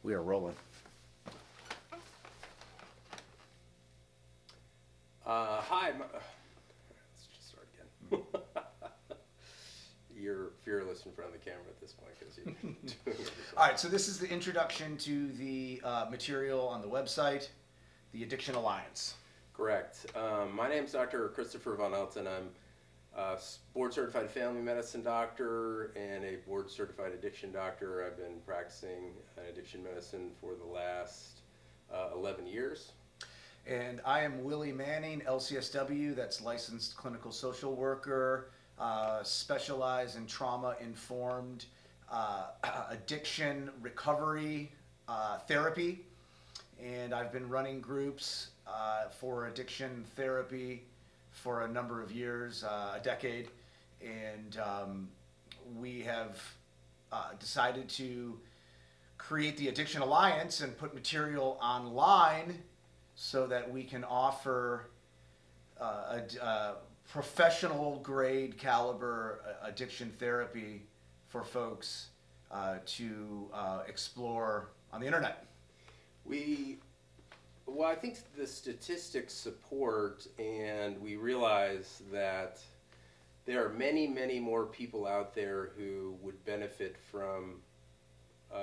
We are rolling. Hi, let's just start again. You're fearless in front of the camera at this point because you're doing everything. All right, so this is the introduction to the material on the website, the Addiction Alliance. Correct. My name's Dr. Christopher Von Elton. I'm a board-certified family medicine doctor and a board-certified addiction doctor. I've been practicing addiction medicine for the last 11 years. And I am Willie Manning, LCSW, that's licensed clinical social worker, specialize in trauma-informed addiction recovery therapy. And I've been running groups for addiction therapy for a number of years, a decade. And we have decided to create the Addiction Alliance and put material online so that we can offer a professional grade caliber addiction therapy for folks to explore on the internet. Well, I think the statistics support, and we realize that there are many, many more people out there who would benefit from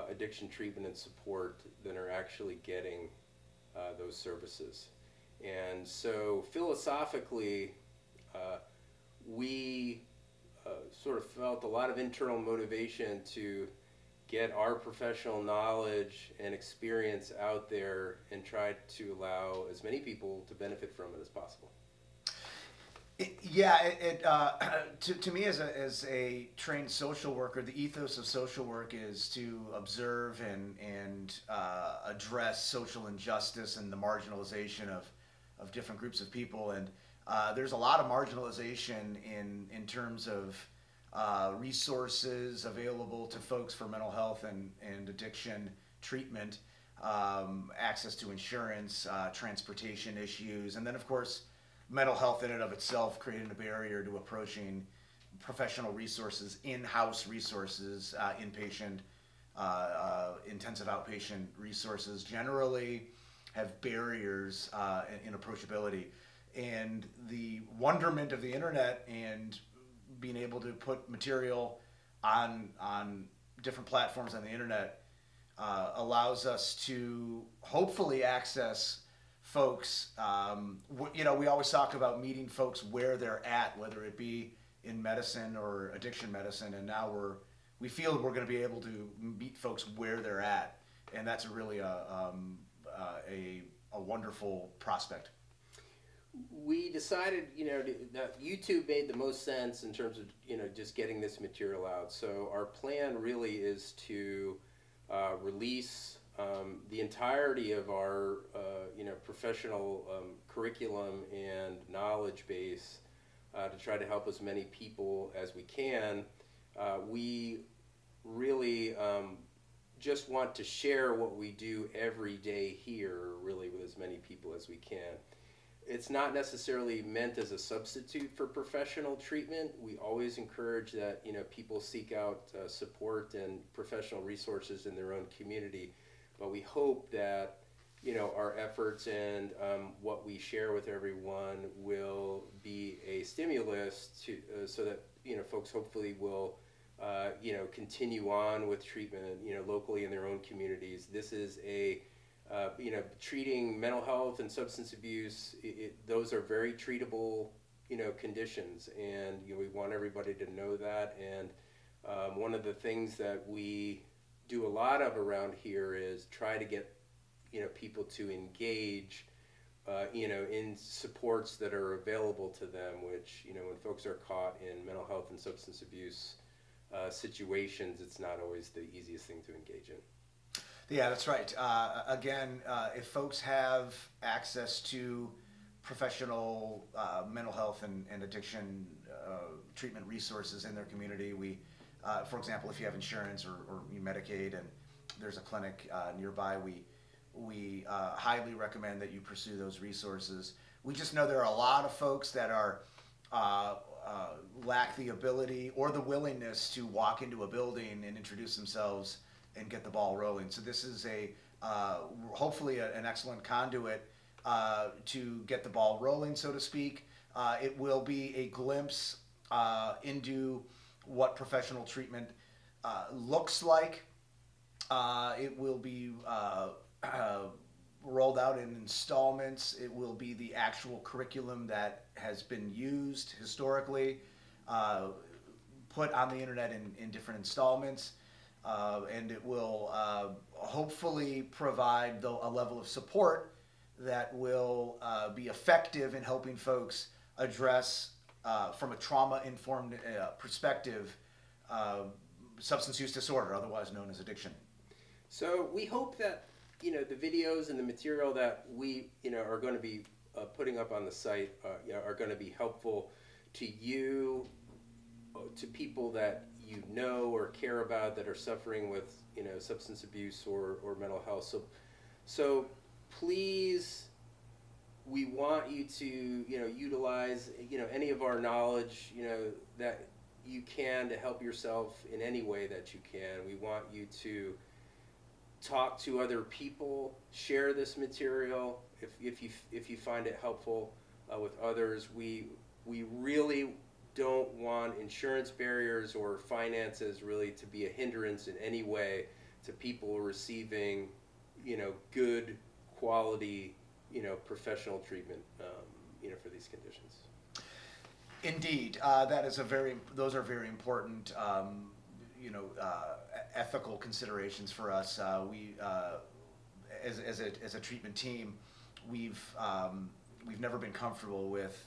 addiction treatment and support than are actually getting those services. And so philosophically, we sort of felt a lot of internal motivation to get our professional knowledge and experience out there and try to allow as many people to benefit from it as possible. To me as a trained social worker, the ethos of social work is to observe and address social injustice and the marginalization of different groups of people. And there's a lot of marginalization in terms of resources available to folks for mental health and addiction treatment, access to insurance, transportation issues, and then of course mental health in and of itself creating a barrier to approaching professional resources, in-house resources, inpatient, intensive outpatient resources generally have barriers in approachability. And the wonderment of the internet and being able to put material on different platforms on the internet allows us to hopefully access folks. We always talk about meeting folks where they're at, whether it be in medicine or addiction medicine, and now we feel we're going to be able to meet folks where they're at, and that's really a wonderful prospect. We decided, that YouTube made the most sense in terms of, just getting this material out. So our plan really is to release the entirety of our, professional curriculum and knowledge base to try to help as many people as we can. We really just want to share what we do every day here, really, with as many people as we can. It's not necessarily meant as a substitute for professional treatment. We always encourage that people seek out support and professional resources in their own community. But we hope that our efforts and what we share with everyone will be a stimulus to so that folks hopefully will continue on with treatment locally in their own communities. This is a treating mental health and substance abuse, those are very treatable, conditions, and we want everybody to know that. And one of the things that we do a lot of around here is try to get, people to engage, in supports that are available to them, which, when folks are caught in mental health and substance abuse situations, it's not always the easiest thing to engage in. Yeah, that's right. If folks have access to professional mental health and addiction treatment resources in their community, for example, if you have insurance or you Medicaid and there's a clinic nearby, we highly recommend that you pursue those resources. We just know there are a lot of folks that are lack the ability or the willingness to walk into a building and introduce themselves and get the ball rolling. So this is hopefully an excellent conduit to get the ball rolling, so to speak. It will be a glimpse into what professional treatment looks like. It will be rolled out in installments. It will be the actual curriculum that has been used historically, put on the internet in different installments, and it will hopefully provide a level of support that will be effective in helping folks address, from a trauma-informed perspective, substance use disorder, otherwise known as addiction. So we hope that the videos and the material that we are going to be putting up on the site are going to be helpful to you, to people that you know or care about that are suffering with substance abuse or mental health. So please, we want you to utilize any of our knowledge that you can to help yourself in any way that you can. We want you to talk to other people, share this material if you find it helpful with others. We really don't want insurance barriers or finances really to be a hindrance in any way to people receiving good quality professional treatment for these conditions. Indeed, those are very important ethical considerations for us. We as a treatment team, we've never been comfortable with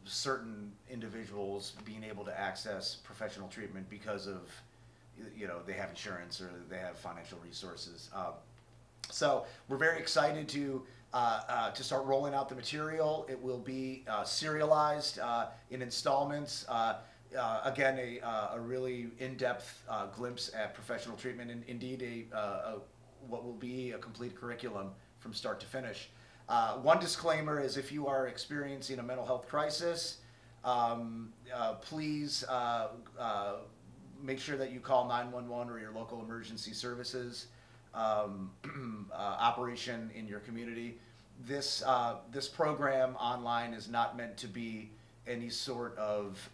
certain individuals being able to access professional treatment because of they have insurance or they have financial resources. So we're very excited to start rolling out the material. It will be serialized in installments. Again, a really in-depth glimpse at professional treatment, and indeed what will be a complete curriculum from start to finish. One disclaimer is if you are experiencing a mental health crisis, please make sure that you call 911 or your local emergency services operation in your community. This program online is not meant to be any sort of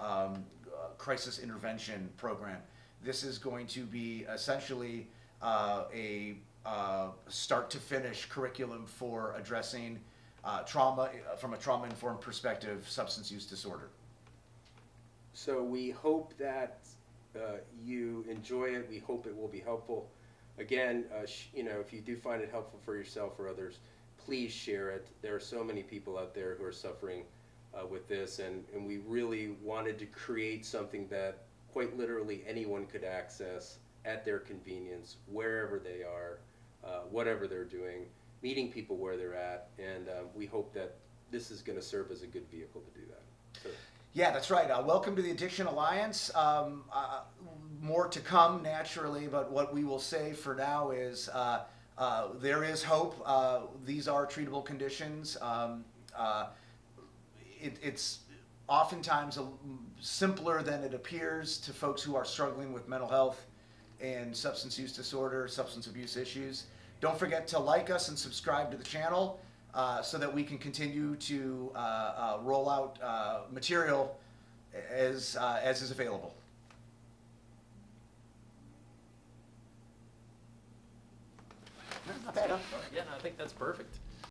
crisis intervention program. This is going to be essentially a start to finish curriculum for addressing trauma from a trauma-informed perspective, substance use disorder. So we hope that you enjoy it. We hope it will be helpful. Again, if you do find it helpful for yourself or others, please share it. There are so many people out there who are suffering with this, and we really wanted to create something that quite literally anyone could access at their convenience, wherever they are, whatever they're doing, meeting people where they're at, and we hope that this is going to serve as a good vehicle to do that. So. Yeah, that's right. Welcome to the Addiction Alliance. More to come, naturally, but what we will say for now is there is hope. These are treatable conditions. It's oftentimes simpler than it appears to folks who are struggling with mental health and substance use disorder, substance abuse issues. Don't forget to like us and subscribe to the channel so that we can continue to roll out material as is available. Not bad, huh? Yeah, no, I think that's perfect.